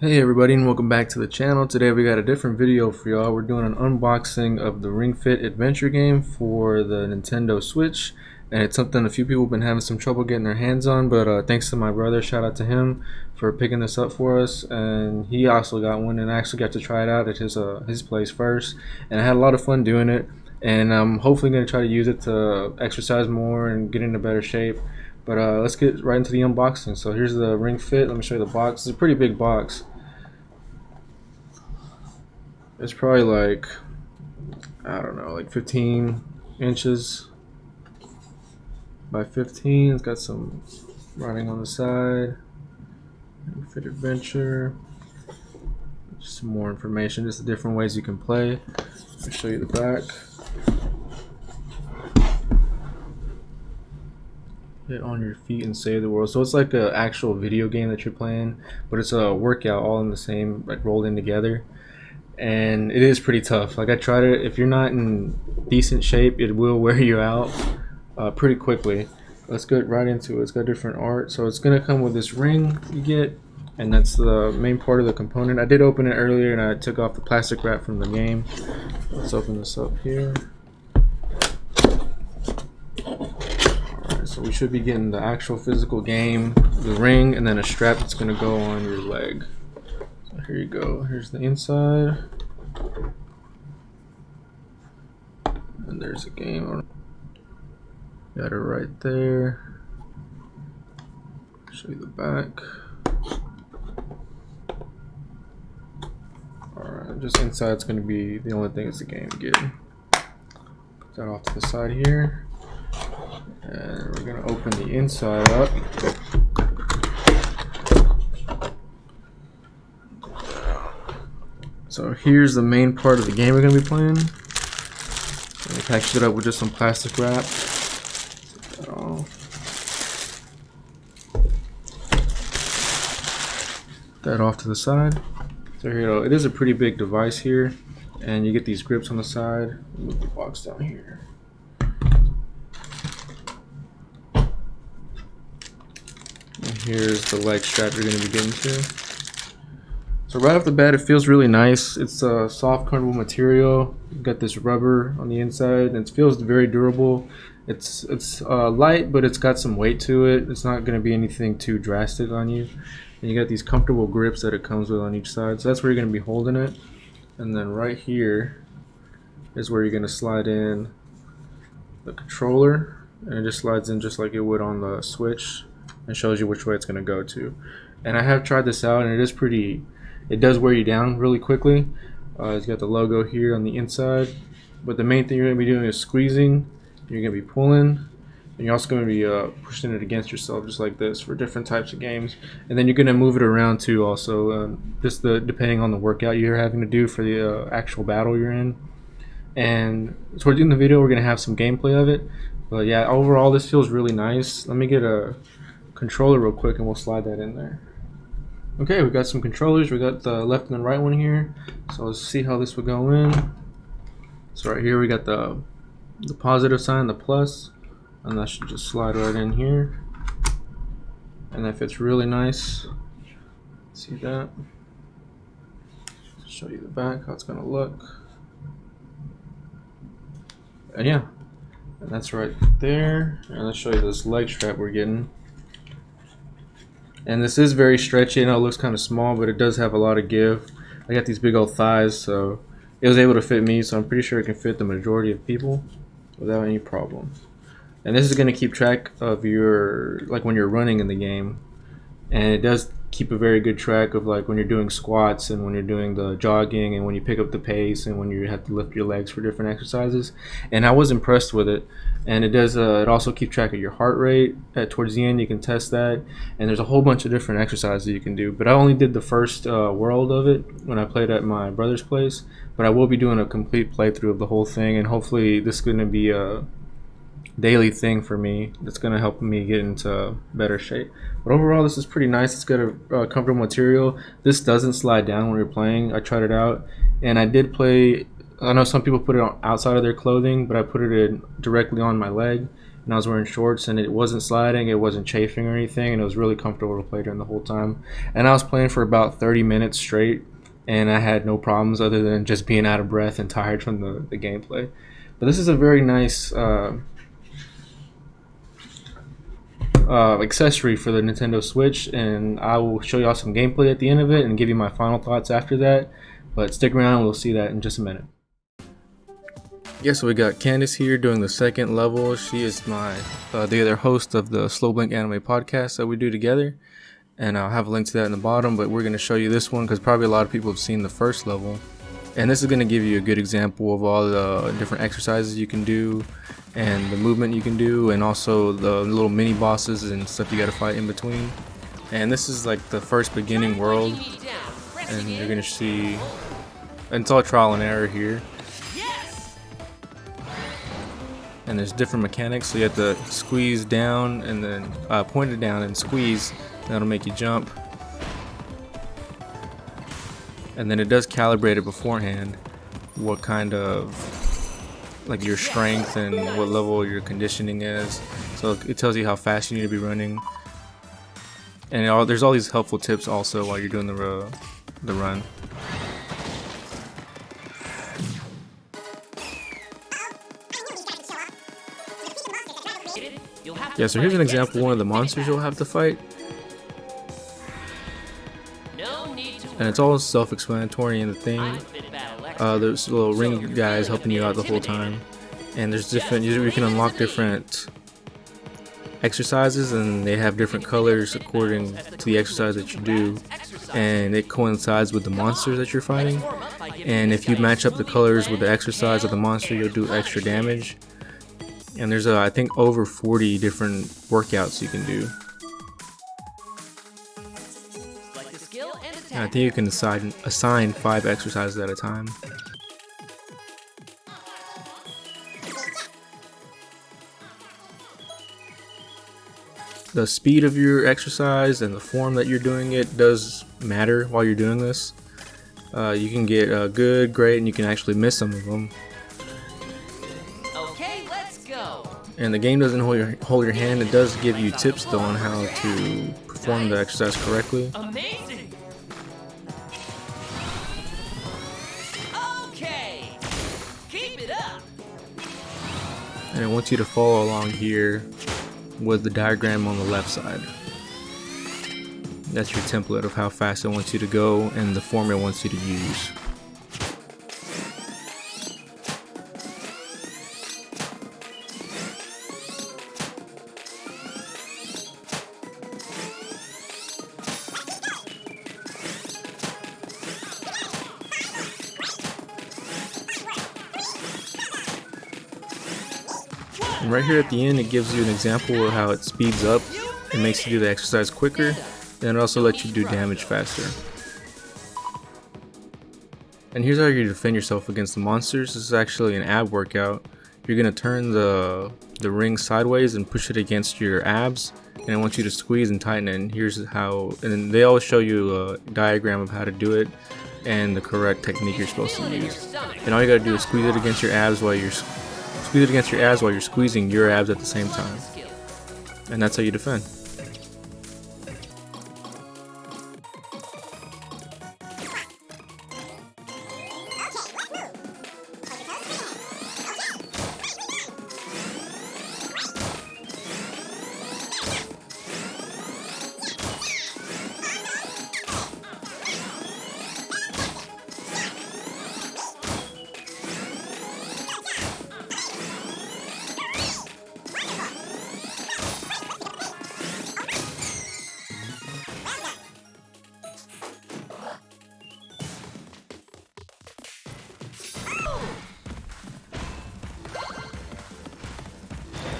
Hey everybody, and welcome back to the channel. Today we got a different video for y'all. We're doing an unboxing of the Ring Fit adventure game for the Nintendo Switch, and it's something a few people have been having some trouble getting their hands on, but thanks to my brother, shout out to him for picking this up for us. And he also got one, and I actually got to try it out at his place first, and I had a lot of fun doing it. And I'm hopefully going to try to use it to exercise more and get into better shape. But let's get right into the unboxing. So here's the Ring Fit. Let me show you the box. It's a pretty big box. It's probably like, I don't know, like 15 inches by 15. It's got some writing on the side. Fit Adventure. Just some more information, just the different ways you can play. I'll show you the back. Get on your feet and save the world. So it's like an actual video game that you're playing, but it's a workout all in the same, like rolled in together. And it is pretty tough. Like I tried it. If you're not in decent shape, it will wear you out pretty quickly. Let's get right into it. It's got different art. So it's gonna come with this ring you get, and that's the main part of the component. I did open it earlier, and I took off the plastic wrap from the game. Let's open this up here. Alright, so we should be getting the actual physical game, the ring, and then a strap that's gonna go on your leg. Here you go. Here's the inside. And there's a game. Got it right there. Show you the back. Alright, just inside it's going to be the only thing is the game again. Put that off to the side here. And we're going to open the inside up. So here's the main part of the game we're going to be playing. And we packaged it up with just some plastic wrap. Take that off. That off to the side. So here you go. It is a pretty big device here, and you get these grips on the side. Move the box down here. And here's the leg strap you're going to be getting to. So right off the bat, it feels really nice. It's a soft, comfortable material. You've got this rubber on the inside, and it feels very durable. It's light, but it's got some weight to it. It's not going to be anything too drastic on you. And you got these comfortable grips that it comes with on each side. So that's where you're going to be holding it. And then right here is where you're going to slide in the controller, and it just slides in just like it would on the Switch, and shows you which way it's going to go to. And I have tried this out, and it does wear you down really quickly. It's got the logo here on the inside, but the main thing you're going to be doing is squeezing. You're going to be pulling, and you're also going to be pushing it against yourself just like this for different types of games. And then you're going to move it around too also, just depending on the workout you're having to do for the actual battle you're in. And towards the end of the video we're going to have some gameplay of it. But yeah, overall this feels really nice. Let me get a controller real quick and we'll slide that in there. Okay, we got some controllers. We got the left and the right one here. So let's see how this would go in. So right here we got the positive sign, the plus, and that should just slide right in here. And that fits really nice. See that? Show you the back, how it's gonna look. And yeah, and that's right there. And let's show you this leg strap we're getting. And this is very stretchy. I know it looks kind of small, but it does have a lot of give. I got these big old thighs, so it was able to fit me, so I'm pretty sure it can fit the majority of people without any problem. And this is going to keep track of like when you're running in the game. And it does keep a very good track of like when you're doing squats and when you're doing the jogging and when you pick up the pace and when you have to lift your legs for different exercises. And I was impressed with it. And it does it also keep track of your heart rate. Towards the end you can test that, and there's a whole bunch of different exercises you can do. But I only did the first world of it when I played at my brother's place, but I will be doing a complete playthrough of the whole thing, and hopefully this is going to be a daily thing for me that's going to help me get into better shape. But overall this is pretty nice. It's got a comfortable material. This doesn't slide down when you're playing. I tried it out, and I did play. I know some people put it on outside of their clothing, but I put it in directly on my leg, and I was wearing shorts, and it wasn't sliding, it wasn't chafing or anything, and it was really comfortable to play during the whole time. And I was playing for about 30 minutes straight, and I had no problems other than just being out of breath and tired from the gameplay. But this is a very nice accessory for the Nintendo Switch, and I will show y'all some gameplay at the end of it and give you my final thoughts after that. But stick around, we'll see that in just a minute. Yeah, so we got Candace here doing the second level. She is my the other host of the Slow Blink Anime podcast that we do together, and I'll have a link to that in the bottom. But we're going to show you this one because probably a lot of people have seen the first level, and this is going to give you a good example of all the different exercises you can do and the movement you can do, and also the little mini bosses and stuff you got to fight in between. And this is like the first beginning world, and you're going to see, and it's all trial and error here. And there's different mechanics, so you have to squeeze down and then point it down and squeeze. That'll make you jump. And then it does calibrate it beforehand, what kind of, like, your strength and what level your conditioning is. So it tells you how fast you need to be running. And there's all these helpful tips also while you're doing the run. Yeah, so here's an example of one of the monsters you'll have to fight. And it's all self-explanatory in the thing. There's little ring guys helping you out the whole time. And there's different, you can unlock different exercises, and they have different colors according to the exercise that you do. And it coincides with the monsters that you're fighting. And if you match up the colors with the exercise of the monster, you'll do extra damage. And there's I think over 40 different workouts you can do. And I think you can assign 5 exercises at a time. The speed of your exercise and the form that you're doing it does matter while you're doing this. You can get good, great, and you can actually miss some of them. And the game doesn't hold your hand. It does give you tips though on how to perform the exercise correctly. Amazing. Okay. Keep it up. And it wants you to follow along here with the diagram on the left side. That's your template of how fast it wants you to go and the form it wants you to use. And right here at the end, it gives you an example of how it speeds up. It makes you do the exercise quicker, and it also lets you do damage faster. And here's how you defend yourself against the monsters. This is actually an ab workout. You're gonna turn the ring sideways and push it against your abs, and I want you to squeeze and tighten it. And here's how, and then they always show you a diagram of how to do it and the correct technique you're supposed to use. And all you gotta do is squeeze it against your abs while you're squeezing your abs at the same time. And that's how you defend.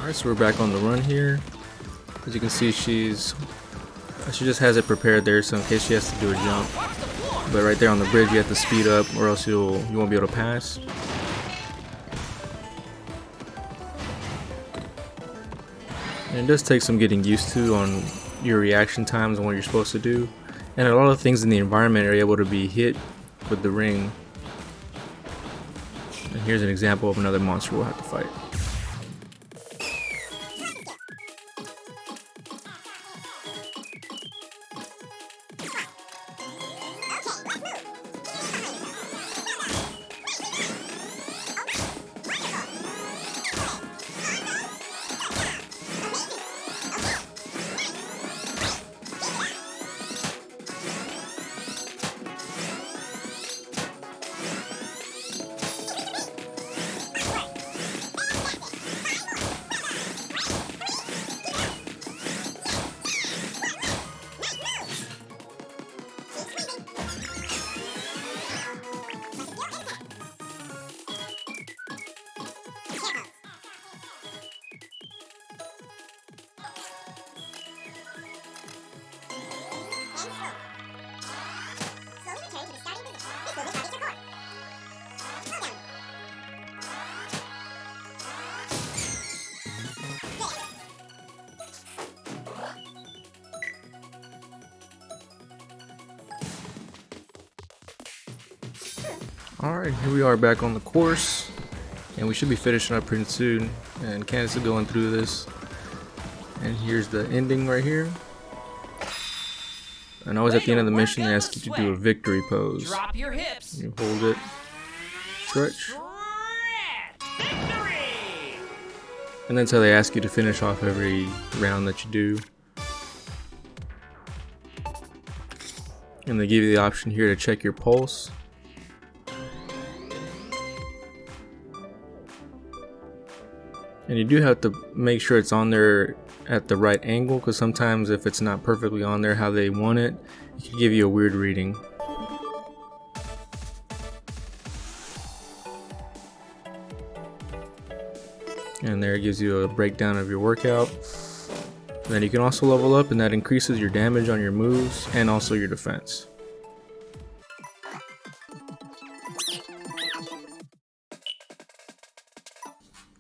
Alright, so we're back on the run here. As you can see, she just has it prepared there, so in case she has to do a jump. But right there on the bridge, you have to speed up, or else you won't be able to pass. And it does take some getting used to on your reaction times and what you're supposed to do. And a lot of things in the environment are able to be hit with the ring. And here's an example of another monster we'll have to fight. Alright, here we are back on the course, and we should be finishing up pretty soon, and Candace is going through this, and here's the ending right here. And always at the end of the mission they ask you to do a victory pose. Drop your hips. You hold it, stretch, Victory! and that's how they ask you to finish off every round that you do. And they give you the option here to check your pulse. And you do have to make sure it's on there at the right angle, because sometimes if it's not perfectly on there how they want it, it can give you a weird reading. And there it gives you a breakdown of your workout. Then you can also level up, and that increases your damage on your moves and also your defense.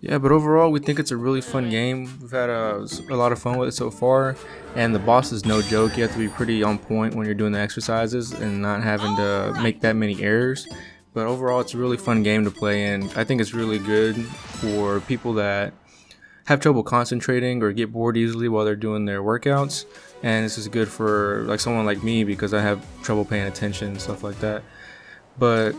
Yeah, but overall we think it's a really fun game. We've had a lot of fun with it so far, and the boss is no joke. You have to be pretty on point when you're doing the exercises and not having to make that many errors. But overall it's a really fun game to play, and I think it's really good for people that have trouble concentrating or get bored easily while they're doing their workouts. And this is good for like someone like me, because I have trouble paying attention and stuff like that. But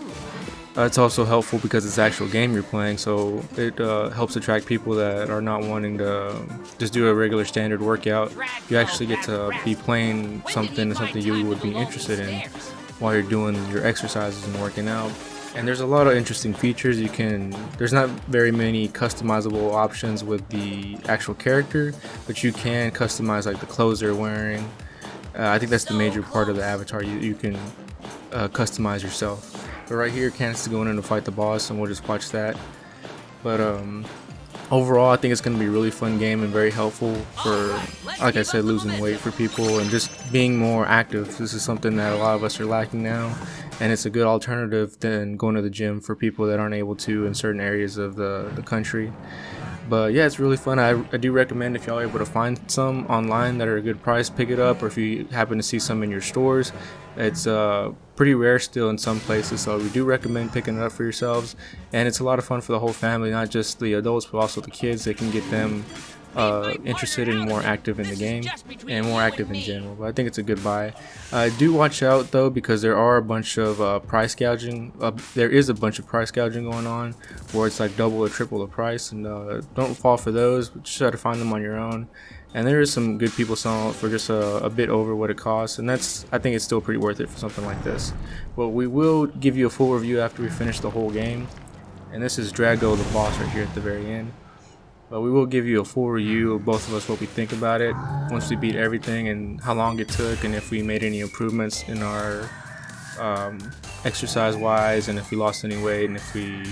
it's also helpful because it's the actual game you're playing, so it helps attract people that are not wanting to just do a regular standard workout. You actually get to be playing something you would be interested in while you're doing your exercises and working out. And there's a lot of interesting features. There's not very many customizable options with the actual character, but you can customize like the clothes they're wearing. I think that's the major part of the avatar. You can customize yourself. But right here, Candace is going in to fight the boss, and we'll just watch that. But overall, I think it's going to be a really fun game and very helpful for, like I said, losing weight for people and just being more active. This is something that a lot of us are lacking now, and it's a good alternative than going to the gym for people that aren't able to in certain areas of the country. But yeah, it's really fun. I do recommend, if y'all are able to find some online that are a good price, pick it up, or if you happen to see some in your stores. It's pretty rare still in some places, so we do recommend picking it up for yourselves. And it's a lot of fun for the whole family, not just the adults but also the kids. They can get them interested and more active in the game and more active in general. But I think it's a good buy. Do watch out though, because there are a bunch of price gouging. There is a bunch of price gouging going on where it's like double or triple the price, and don't fall for those, but just try to find them on your own. And there is some good people selling it for just a bit over what it costs, and I think it's still pretty worth it for something like this. But we will give you a full review after we finish the whole game. And this is Drago, the boss, right here at the very end. But we will give you a full review of both of us, what we think about it once we beat everything, and how long it took, and if we made any improvements in our exercise wise, and if we lost any weight, and if we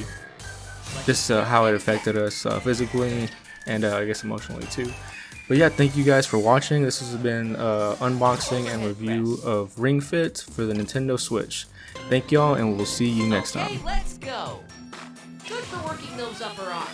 just how it affected us physically and I guess emotionally too. But yeah, thank you guys for watching. This has been unboxing and review of Ring Fit for the Nintendo Switch. Thank y'all, and we'll see you next time. Okay, let's go. Good for working those upper arms.